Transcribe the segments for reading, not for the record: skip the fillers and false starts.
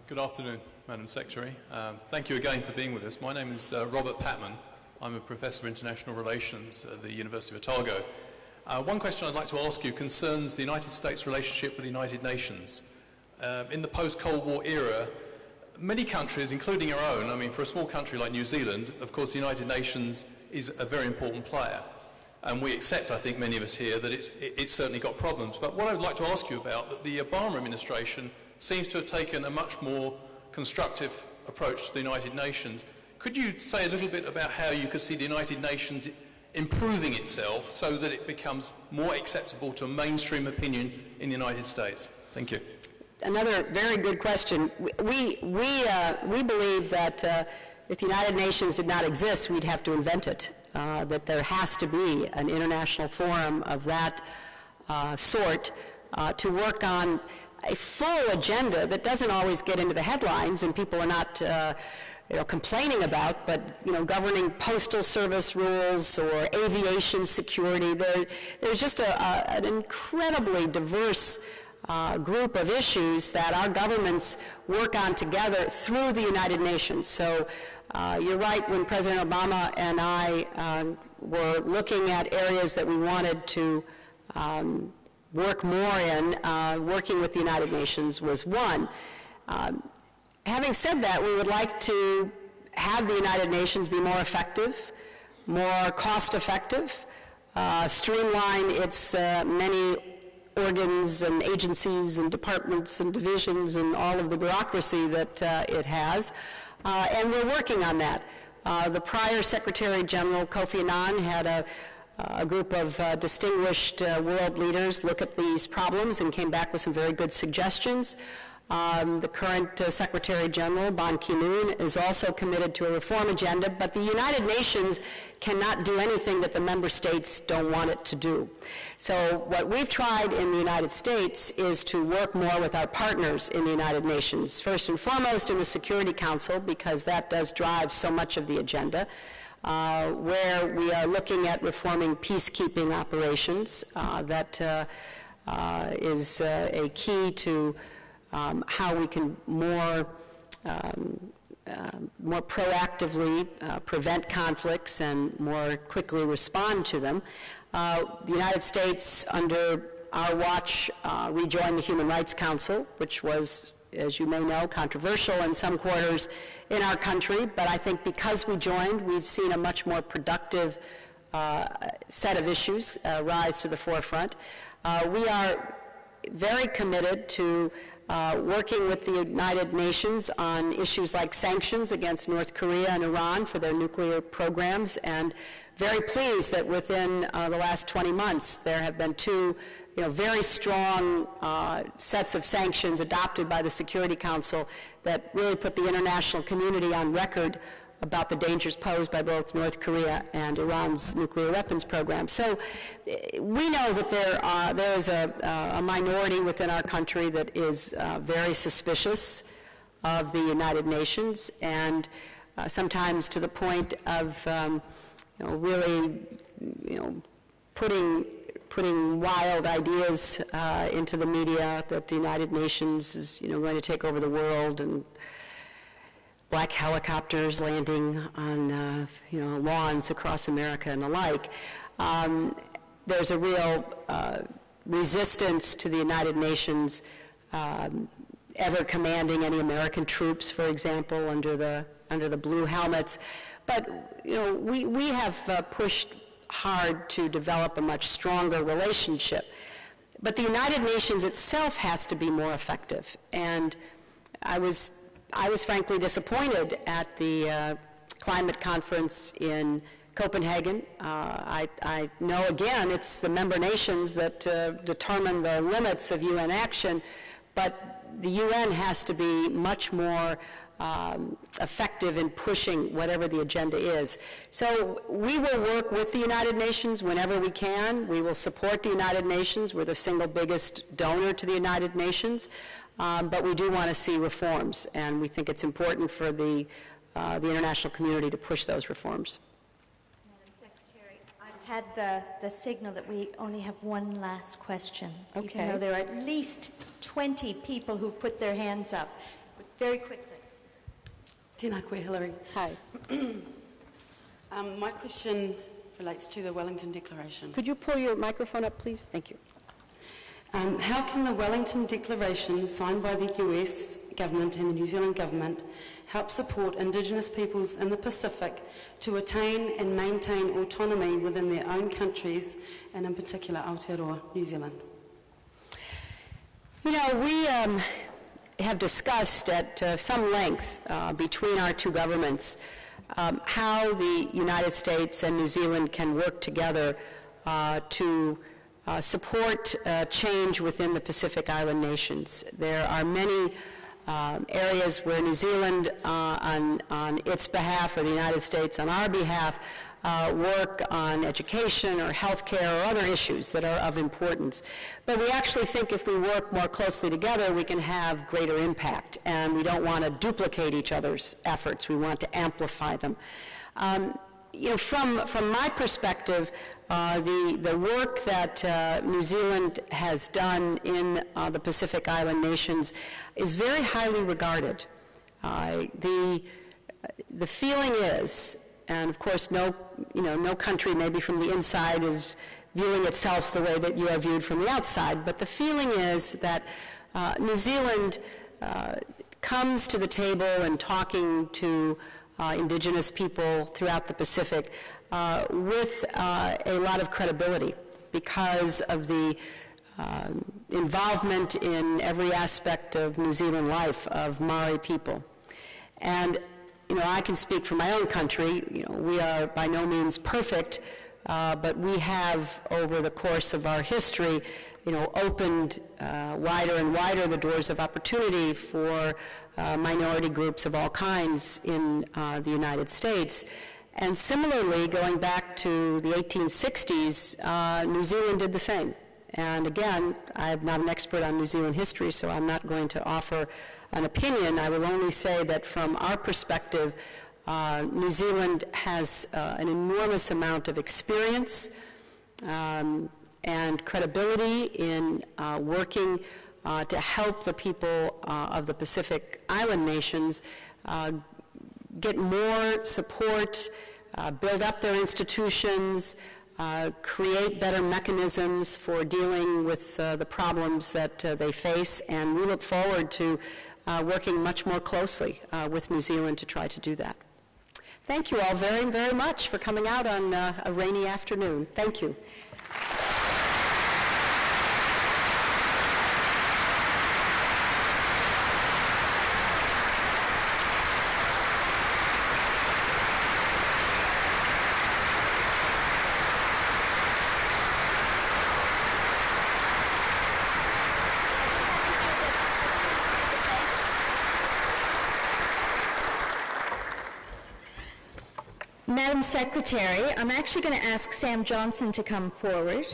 Good afternoon, Madam Secretary. Thank you again for being with us. My name is Robert Patman. I'm a Professor of International Relations at the University of Otago. One question I'd like to ask you concerns the United States' relationship with the United Nations. In the post-Cold War era, many countries, including our own, I mean, for a small country like New Zealand, of course, the United Nations is a very important player. And we accept, I think, many of us here, that it's certainly got problems. But what I would like to ask you about, that the Obama administration seems to have taken a much more constructive approach to the United Nations. Could you say a little bit about how you could see the United Nations improving itself so that it becomes more acceptable to mainstream opinion in the United States? Thank you. Another very good question. We believe that if the United Nations did not exist, we'd have to invent it, that there has to be an international forum of that sort to work on a full agenda that doesn't always get into the headlines and people are not complaining about, but governing postal service rules or aviation security. There's just an incredibly diverse group of issues that our governments work on together through the United Nations. So you're right, when President Obama and I were looking at areas that we wanted to work more in, working with the United Nations was one. Having said that, we would like to have the United Nations be more effective, more cost-effective, streamline its many organs and agencies and departments and divisions and all of the bureaucracy that it has, and we're working on that. The prior Secretary General Kofi Annan had a group of distinguished world leaders look at these problems and came back with some very good suggestions. The current Secretary General, Ban Ki-moon, is also committed to a reform agenda, but the United Nations cannot do anything that the member states don't want it to do. So what we've tried in the United States is to work more with our partners in the United Nations, first and foremost in the Security Council, because that does drive so much of the agenda. Where we are looking at reforming peacekeeping operations. That is a key to how we can more proactively prevent conflicts and more quickly respond to them. The United States, under our watch, rejoined the Human Rights Council, which was, as you may know, controversial in some quarters in our country, but I think because we joined, we've seen a much more productive set of issues rise to the forefront. We are very committed to working with the United Nations on issues like sanctions against North Korea and Iran for their nuclear programs, and very pleased that within the last 20 months there have been two very strong sets of sanctions adopted by the Security Council that really put the international community on record about the dangers posed by both North Korea and Iran's nuclear weapons program. So we know that there is a minority within our country that is very suspicious of the United Nations, and sometimes to the point of really putting wild ideas into the media that the United Nations is going to take over the world, and black helicopters landing on lawns across America and the like. There's a real resistance to the United Nations ever commanding any American troops, for example, under the blue helmets. But we have pushed hard to develop a much stronger relationship. But the United Nations itself has to be more effective. And I was frankly disappointed at the climate conference in Copenhagen. I know, again, it's the member nations that determine the limits of UN action, but the UN has to be much more effective in pushing whatever the agenda is. So we will work with the United Nations whenever we can. We will support the United Nations. We're the single biggest donor to the United Nations. But we do want to see reforms, and we think it's important for the international community to push those reforms. Madam Secretary, I've had the signal that we only have one last question, okay, even though there are at least 20 people who've put their hands up. very quickly. Tēnā koe, Hillary. Hi. My question relates to the Wellington Declaration. Could you pull your microphone up, please? Thank you. How can the Wellington Declaration, signed by the US government and the New Zealand government, help support Indigenous peoples in the Pacific to attain and maintain autonomy within their own countries, and in particular Aotearoa, New Zealand? You know, we have discussed at some length between our two governments how the United States and New Zealand can work together to support change within the Pacific Island nations. There are many areas where New Zealand on its behalf, or the United States on our behalf, work on education or healthcare or other issues that are of importance. But we actually think if we work more closely together, we can have greater impact, and we don't want to duplicate each other's efforts. We want to amplify them. You know, from my perspective, the work that New Zealand has done in the Pacific Island nations is very highly regarded. The feeling is, and of course no country maybe from the inside is viewing itself the way that you are viewed from the outside, but the feeling is that New Zealand comes to the table and talking to Indigenous people throughout the Pacific with a lot of credibility because of the involvement in every aspect of New Zealand life of Maori people. And you know, I can speak for my own country. You know, we are by no means perfect, but we have, over the course of our history, you know, opened wider and wider the doors of opportunity for minority groups of all kinds in the United States. And similarly, going back to the 1860s, New Zealand did the same. And again, I'm not an expert on New Zealand history, so I'm not going to offer an opinion. I will only say that from our perspective, New Zealand has an enormous amount of experience and credibility in working to help the people of the Pacific Island nations get more support, build up their institutions, create better mechanisms for dealing with the problems that they face, and we look forward to working much more closely with New Zealand to try to do that. Thank you all very, very much for coming out on a rainy afternoon. Thank you. Madam Secretary, I'm actually going to ask Sam Johnson to come forward.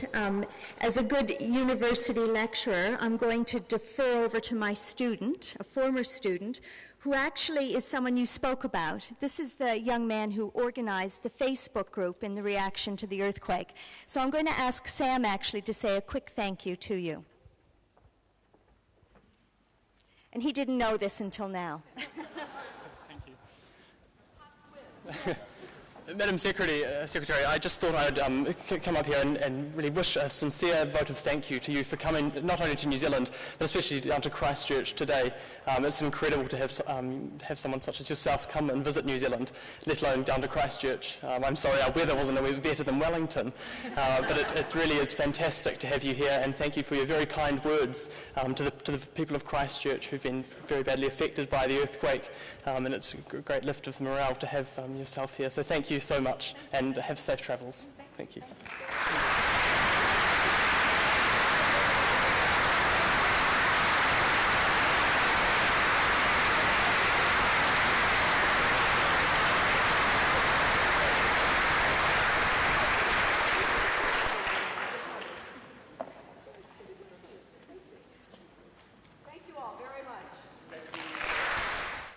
As a good university lecturer, I'm going to defer over to my student, a former student, who actually is someone you spoke about. This is the young man who organized the Facebook group in the reaction to the earthquake. So I'm going to ask Sam actually to say a quick thank you to you. And he didn't know this until now. Thank you. Madam Secretary, I just thought I'd come up here and really wish a sincere vote of thank you to you for coming not only to New Zealand, but especially down to Christchurch today. It's incredible to have someone such as yourself come and visit New Zealand, let alone down to Christchurch. I'm sorry our weather wasn't better than Wellington, but it really is fantastic to have you here, and thank you for your very kind words to the people of Christchurch who've been very badly affected by the earthquake, and it's a great lift of morale to have yourself here. So thank you so much, and have safe travels. Thank you.